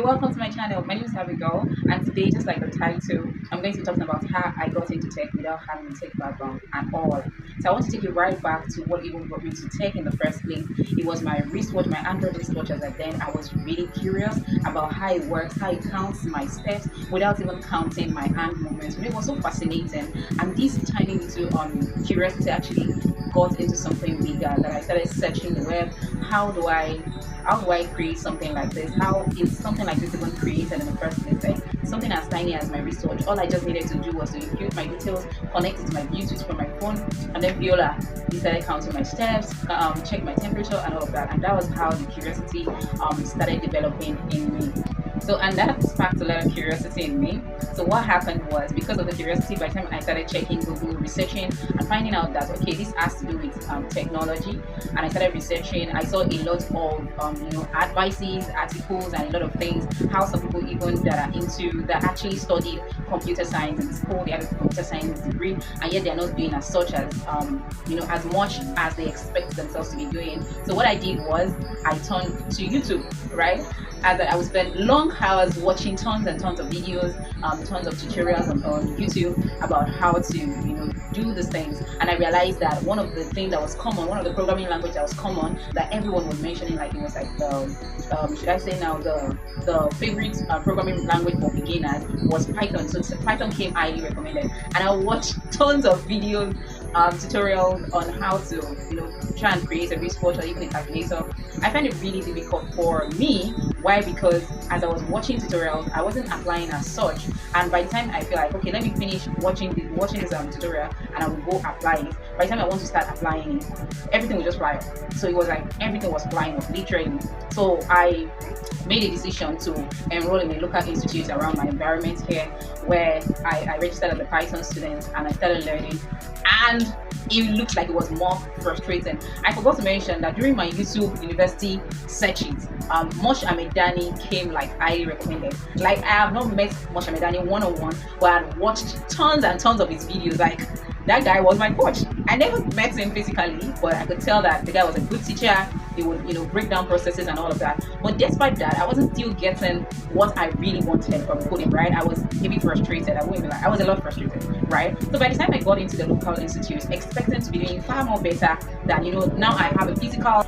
welcome to my channel. My name is Abigail, and today, just like the title, I'm going to be talking about how I got into tech without having a tech background at all. So I want to take you right back to what even brought me to tech in the first place. It was my wristwatch, my Android wristwatch. As at then, I was really curious about how it works, how it counts my steps without even counting my hand movements. It was so fascinating, and this tiny little curiosity actually got into something bigger. That I started searching the web. How do I create something like this? How is something like this even created in the first place? Like something as tiny as my wristwatch. All I just needed to do was to input my details, connect it to my Bluetooth from my phone, and then Viola started counting my steps, check my temperature, and all of that. And that was how the curiosity started developing in me. So, and that sparked a lot of curiosity in me. So what happened was, because of the curiosity, by the time I started checking Google, researching, and finding out that, okay, this has to do with technology, and I started researching, I saw a lot of, advices, articles, and a lot of things, how some people even that actually studied computer science in school, they have a computer science degree, and yet they're not doing as such as, as much as they expect themselves to be doing. So what I did was, I turned to YouTube, right? As I would spend long hours watching tons and tons of videos, tons of tutorials on YouTube about how to, do these things. And I realized that one of the things that was common, one of the programming language that was common that everyone was mentioning, like it was like the favorite programming language for beginners was Python. So Python came highly recommended, and I watched tons of videos, tutorials on how to, try and create a wristwatch or even a calculator. I find it really difficult for me. Why? Because as I was watching tutorials, I wasn't applying as such. And by the time I feel like, okay, let me finish watching this tutorial, and I will go apply it. By the time I want to start applying it, everything will just fly off. So it was like everything was flying off, literally. So I made a decision to enroll in a local institute around my environment here, where I registered as a Python student and I started learning. And it looked like it was more frustrating. I forgot to mention that during my YouTube university searches, Mosh Amedani came like highly recommended. Like, I have not met Mosh Amedani one-on-one, but I had watched tons and tons of his videos. Like, that guy was my coach. I never met him physically, but I could tell that the guy was a good teacher. He would, break down processes and all of that. But despite that, I wasn't still getting what I really wanted from coding, right? I was a bit frustrated. I wouldn't be like, I was a lot frustrated, right? So by the time I got into the local institute, expecting to be doing far more better than, now I have a physical.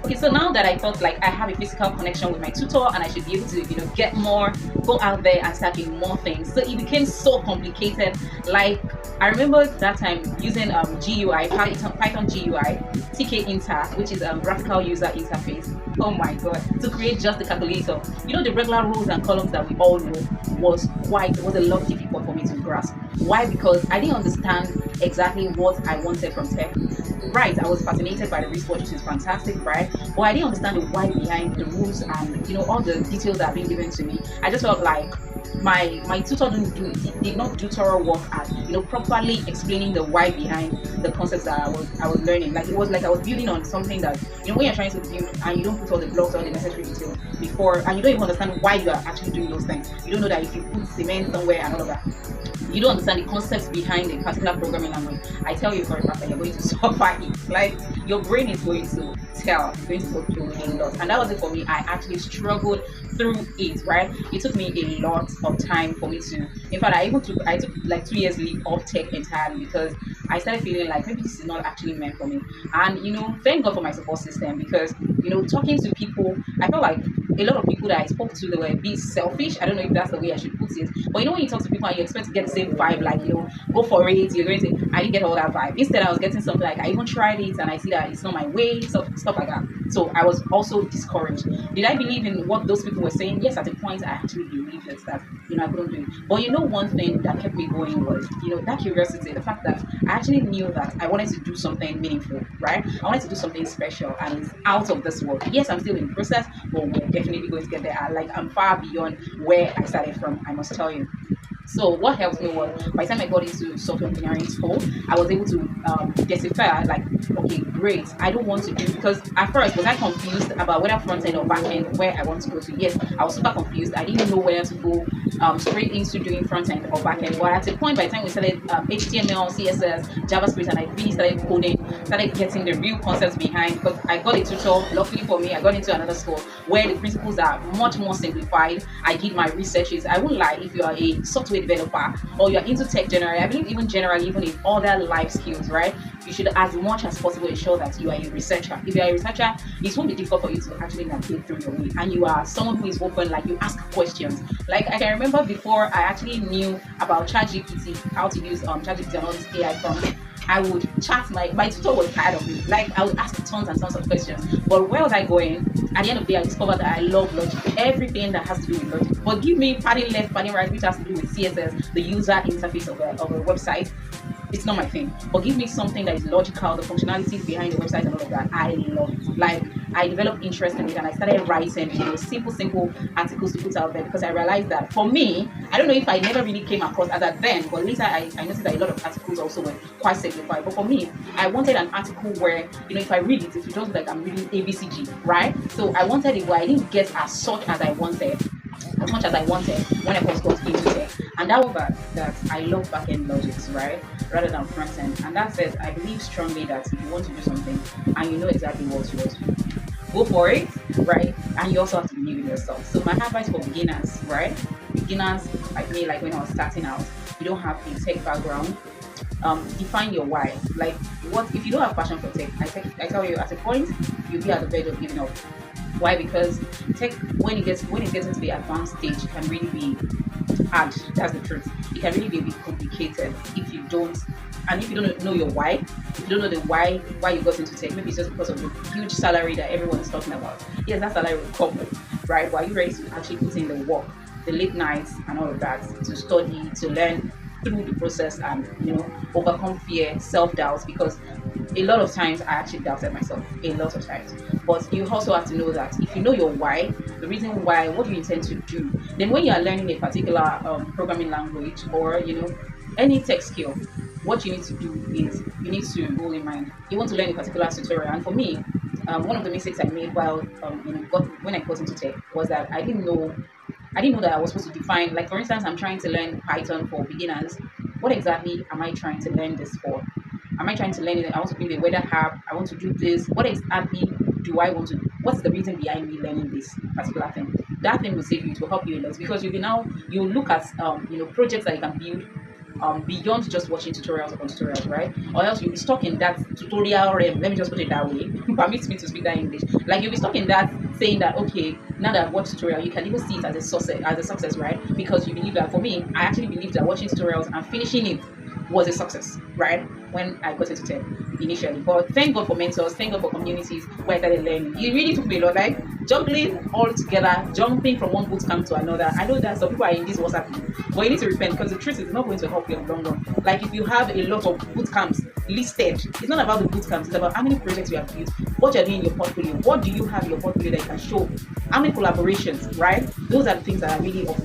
Okay, so now that I felt like I have a physical connection with my tutor and I should be able to, get more, go out there and start doing more things. So it became so complicated. Like, I remember that time using GUI, Python GUI, TK Inter, which is graphical user interface. Oh my god, to create just the calculator. The regular rows and columns that we all know was a lot difficult for me to grasp. Why? Because I didn't understand exactly what I wanted from tech. Right, I was fascinated by the wristwatch, which is fantastic, right? But I didn't understand the why behind the rules and all the details that have been given to me. I just felt like my tutor did not do thorough work at properly explaining the why behind the concepts that I was learning. Like, it was like I was building on something that when you're trying to build and you don't put all the blocks or the necessary details before, and you don't even understand why you are actually doing those things. You don't know that if you put cement somewhere and all of that, you don't understand the concepts behind a particular programming language. I tell you for a fact that you're going to suffer it. Like, your brain is going to tell, it's going to go through a lot. And that was it for me. I actually struggled through it, right? It took me a lot of time for me to, in fact, I took like 2 years leave off tech entirely, because I started feeling like maybe this is not actually meant for me. And thank God for my support system, because talking to people, I felt like a lot of people that I spoke to, they were a bit selfish. I don't know if that's the way I should put it, but when you talk to people and you expect to get the same vibe, like go for it, you're going to, I didn't get all that vibe. Instead, I was getting something like, I even tried it and I see that it's not my way, stuff like that. So I was also discouraged. Did I believe in what those people were saying? Yes, at a point I actually believed it, that I couldn't do it. But one thing that kept me going was that curiosity, the fact that I actually knew that I wanted to do something meaningful, right? I wanted to do something special, and it's out of this world. Yes, I'm still in the process, but we're definitely going to get there. I'm far beyond where I started from, I must tell you. So what helped me was by the time I got into software engineering school, I was able to decipher like, okay, great. I don't want to do, because at first was I confused about whether front end or back end where I want to go to. Yes, I was super confused. I didn't know where to go straight into doing front end or back end. But at a point, by the time we started HTML, CSS, JavaScript, and I really started coding, started getting the real concepts behind. Because I got a tutor. Luckily for me, I got into another school where the principles are much more simplified. I did my researches. I won't lie, if you are a software developer or you're into tech generally, I believe even generally, even in other life skills, right? You should as much as possible ensure that you are a researcher. If you are a researcher, it won't be difficult for you to actually navigate through your way. And you are someone who is open, like you ask questions. Like I can remember before I actually knew about ChatGPT, how to use ChatGPT and all these AI prompts, I would chat, my tutor was tired of me. Like I would ask tons and tons of questions. But where was I going? At the end of the day, I discovered that I love logic. Everything that has to do with logic. But give me padding left, padding right, which has to do with CSS, the user interface of a website. It's not my thing. But give me something that is logical, the functionalities behind the website and all of that. I love it. Like I developed interest in it and I started writing, simple articles to put out there, because I realized that for me, I don't know if I never really came across as at then, but later I noticed that a lot of articles also were quite simplified. But for me, I wanted an article where, if I read it, it would just like I'm reading ABCG, right? So I wanted it where I didn't get as much as I wanted when I first got into tech. And that was that I love back-end logics, right? Rather than front-end. And that says I believe strongly that if you want to do something and you know exactly what you want to do, go for it, right? And you also have to believe in yourself. So my advice for beginners, right? Beginners like me, like when I was starting out, you don't have a tech background. Define your why. Like, what if you don't have passion for tech? I tell you, at a point you'll be at the verge of giving up. Why? Because tech, when it gets into the advanced stage, can really be hard. That's the truth. It can really be a bit complicated if you don't, and if you don't know your why. If you don't know the why you got into tech, maybe it's just because of the huge salary that everyone is talking about. Yes, that salary will come, right? But are you ready to actually put in the work, the late nights and all of that, to study, to learn through the process, and overcome fear, self-doubt? Because a lot of times I actually doubted myself, a lot of times. But you also have to know that if you know your why, the reason why, what you intend to do, then when you are learning a particular programming language or any tech skill, what you need to do is you need to hold in mind you want to learn a particular tutorial. And for me, one of the mistakes I made while when I got into tech was that I didn't know that I was supposed to define, like for instance, I'm trying to learn Python for beginners. What exactly am I trying to learn this for? Am I trying to learn it? I want to build a weather app. I want to do this. What exactly do I want to do? What's the reason behind me learning this particular thing? That thing will save you. It will help you a lot, because you look at projects that you can build beyond just watching tutorials upon tutorials, right? Or else you'll be stuck in that tutorial realm. Let me just put it that way. Permit me to speak that English. Like you'll be stuck in that, saying that okay, now that I've watched tutorial, you can even see it as a success, right? Because you believe that. For me, I actually believe that watching tutorials and finishing it was a success, right? When I got into tech initially. But thank God for mentors, thank God for communities where I started learning. It really took me a lot, like juggling all together, jumping from one boot camp to another. I know that some people are in this WhatsApp group, but you need to repent, because the truth is it's not going to help you in the long run. Like if you have a lot of boot camps listed, it's not about the boot camps, it's about how many projects you have built, what you're doing in your portfolio, what do you have in your portfolio that you can show, how many collaborations, right? Those are the things that are really of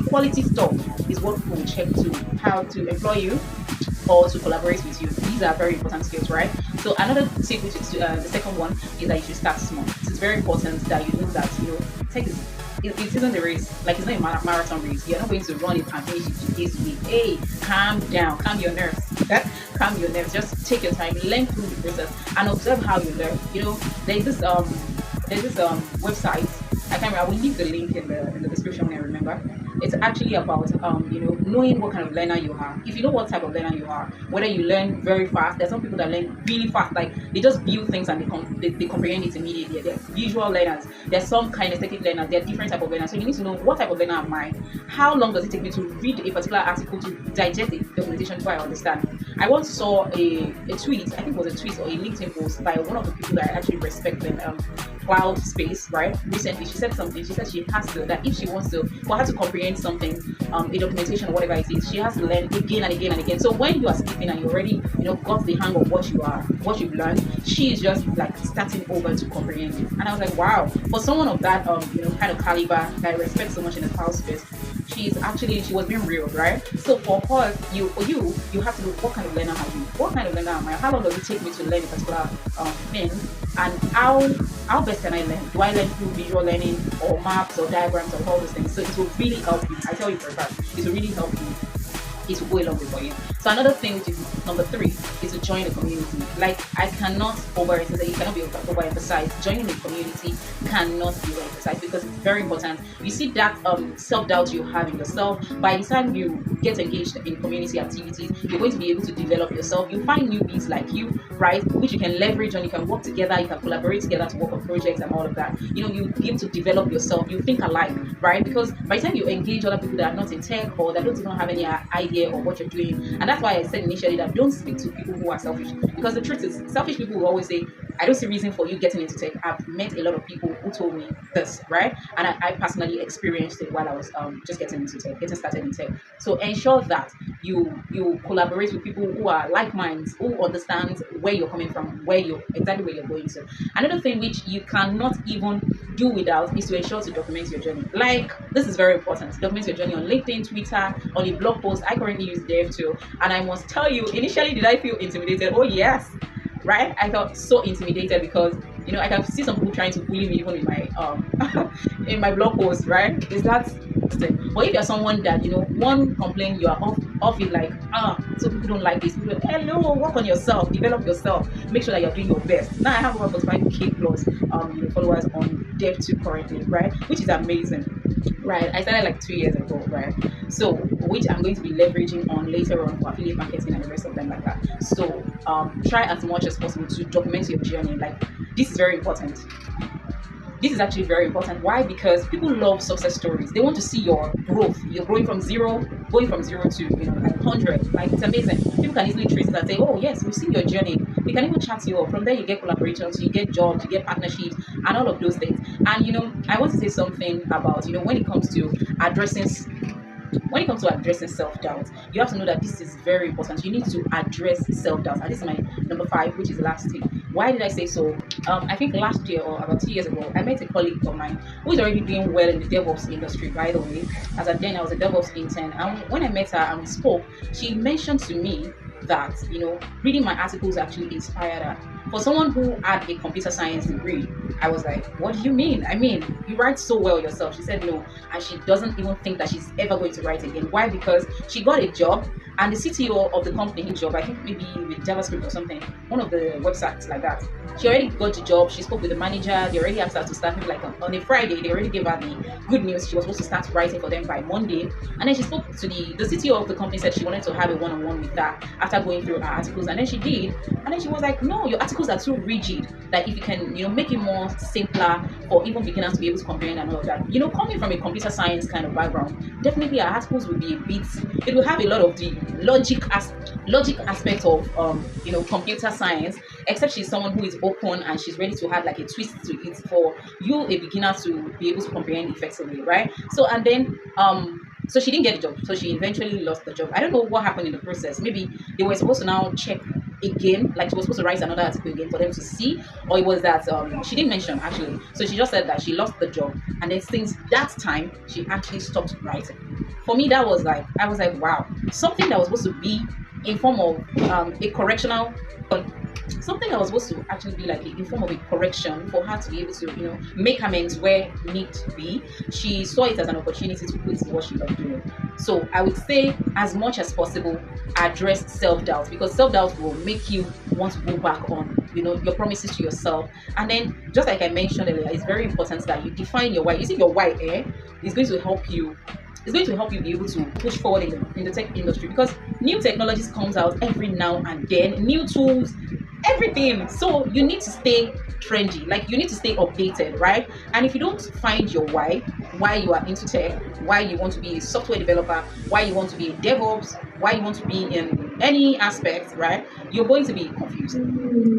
quality stuff is what people will check to how to employ you or to collaborate with you. These are very important skills, right? So another tip, which is the second one, is that you should start small. It's very important that you know that take it isn't a race. Like it's not a marathon race. You're not going to run it and finish it easily. Hey, calm down, calm your nerves. Calm your nerves. Just take your time, learn through the process, and observe how you learn. There's this website. I can't remember. I will leave the link in the description when I remember. It's actually about knowing what kind of learner you are. If you know what type of learner you are, whether you learn very fast, there's some people that learn really fast, like they just view things and they comprehend it immediately. They're visual learners. There's some kinesthetic learners. There are different type of learners. So you need to know what type of learner am I. How long does it take me to read a particular article, to digest the documentation before I understand? I once saw a tweet. I think it was a tweet or a LinkedIn post by one of the people that I actually respect in cloud space, right? Recently, she said something. She said she has to, that if she wants to, for her to comprehend something, a documentation or whatever it is, she has to learn again and again and again. So when you are skipping and you already, got the hang of what you've learned, she is just like starting over to comprehend it. And I was like, wow, for someone of that, kind of caliber that I respect so much in the cloud space, She was being real, right? So for her, you have to look, what kind of learner are you? What kind of learner am I? How long does it take me to learn a particular thing? And how best can I learn? Do I learn through visual learning or maps or diagrams or all those things? So it will really help you. I tell you for a fact, it will really help you. It will go a long way for you. So another thing, which is number 3, is to join a community. Like, I cannot overemphasize, you cannot be overemphasized. Joining a community cannot be overemphasized because it's very important. You see that self-doubt you have in yourself, by the time you get engaged in community activities, you're going to be able to develop yourself. You find newbies like you, right, which you can leverage on. You can work together, you can collaborate together to work on projects and all of that. You begin to develop yourself. You think alike, right? Because by the time you engage other people that are not in tech or that don't even have any idea of what you're doing, and that's why I said initially that don't speak to people who are selfish, because the truth is, selfish people will always say, I don't see reason for you getting into tech. I've met a lot of people who told me this, right? And I personally experienced it while I was just getting started in tech. So ensure that you collaborate with people who are like minds, who understand where you're coming from, exactly where you're going to. Another thing which you cannot even do without is to ensure to document your journey. Like, this is very important. Document your journey on LinkedIn, Twitter, on a blog post. I currently use DevTool, and I must tell you, initially, did I feel intimidated? Oh yes, right? I felt so intimidated because I can see some people trying to bully me even in my in my blog post, right? Is that thing? But if you're someone that one complaint, you are off it, like so people don't like this. People, hello, work on yourself, develop yourself, make sure that you're doing your best. Now I have over 45k plus followers on DevTool currently, right? Which is amazing. Right, I started like 2 years ago, right? So, which I'm going to be leveraging on later on for affiliate marketing and the rest of them like that. So, try as much as possible to document your journey. Like, this is very important. This is actually very important. Why? Because people love success stories. They want to see your growth. You're going from zero to like 100. Like, it's amazing. People can easily trace it and say, oh yes, we've seen your journey. We can even chat you up. From there, you get collaborations, you get jobs, you get partnerships, and all of those things. And I want to say something about when it comes to addressing self-doubt, you have to know that this is very important. You need to address self-doubt. And this is my number 5, which is the last thing. Why did I say so? I think last year or about 2 years ago, I met a colleague of mine who is already doing well in the DevOps industry, by the way. As at then, I was a DevOps intern. And when I met her and we spoke, she mentioned to me that, reading my articles actually inspired her. For someone who had a computer science degree, I was like, what do you mean? I mean, you write so well yourself. She said no, and she doesn't even think that she's ever going to write again. Why? Because she got a job, and the CTO of the company job, I think maybe with JavaScript or something, one of the websites like that. She already got the job. She spoke with the manager. They already asked her to start maybe like on a Friday. They already gave her the good news. She was supposed to start writing for them by Monday. And then she spoke to the CTO of the company, said she wanted to have a one-on-one with her after going through her articles. And then she did. And then she was like, no, your articles are too rigid. That if you can, make it more simpler for even beginners to be able to comprehend and all of that. Coming from a computer science kind of background, definitely our articles will be a bit, it will have a lot of the logic aspect of computer science, except she's someone who is open and she's ready to add like a twist to it for you, a beginner, to be able to comprehend effectively, right? So, and then so she didn't get the job, so she eventually lost the job. I don't know what happened in the process. Maybe they were supposed to now check again, like she was supposed to write another article again for them to see, or it was that she didn't mention actually. So she just said that she lost the job, and then since that time she actually stopped writing. For me, that was like, I was like, wow, something that was supposed to be in form of a correctional, something that was supposed to actually be like in form of a correction for her to be able to make amends where need to be, she saw it as an opportunity to quit what she was doing. So I would say, as much as possible, address self-doubt, because self-doubt will make you want to go back on your promises to yourself. And then, just like I mentioned earlier, it's very important that you define your why. You see, your why is going to help you. It's going to help you be able to push forward in the tech industry, because new technologies comes out every now and then, new tools, everything. So you need to stay trendy, like you need to stay updated, right? And if you don't find your why you are into tech, why you want to be a software developer, why you want to be in DevOps, why you want to be in any aspect, right, you're going to be confused,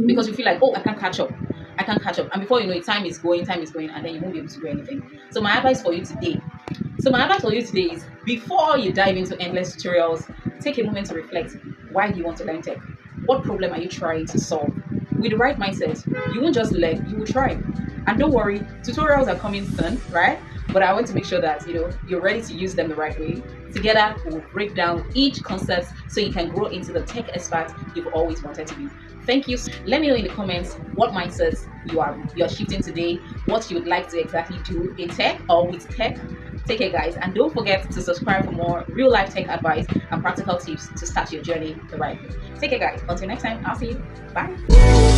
because you feel like, oh, I can't catch up. And before you know it, time is going, and then you won't be able to do anything. So my advice for you today is, before you dive into endless tutorials, take a moment to reflect. Why do you want to learn tech? What problem are you trying to solve? With the right mindset, you won't just learn, you will try. And don't worry, tutorials are coming soon, right? but I want to make sure that you're ready to use them the right way. Together, we'll break down each concept so you can grow into the tech expert you've always wanted to be. Thank you. Let me know in the comments what mindsets you're shifting today, what you would like to exactly do in tech or with tech. Take care, guys, and don't forget to subscribe for more real life tech advice and practical tips to start your journey the right way. Take care, guys. Until next time, I'll see you. Bye.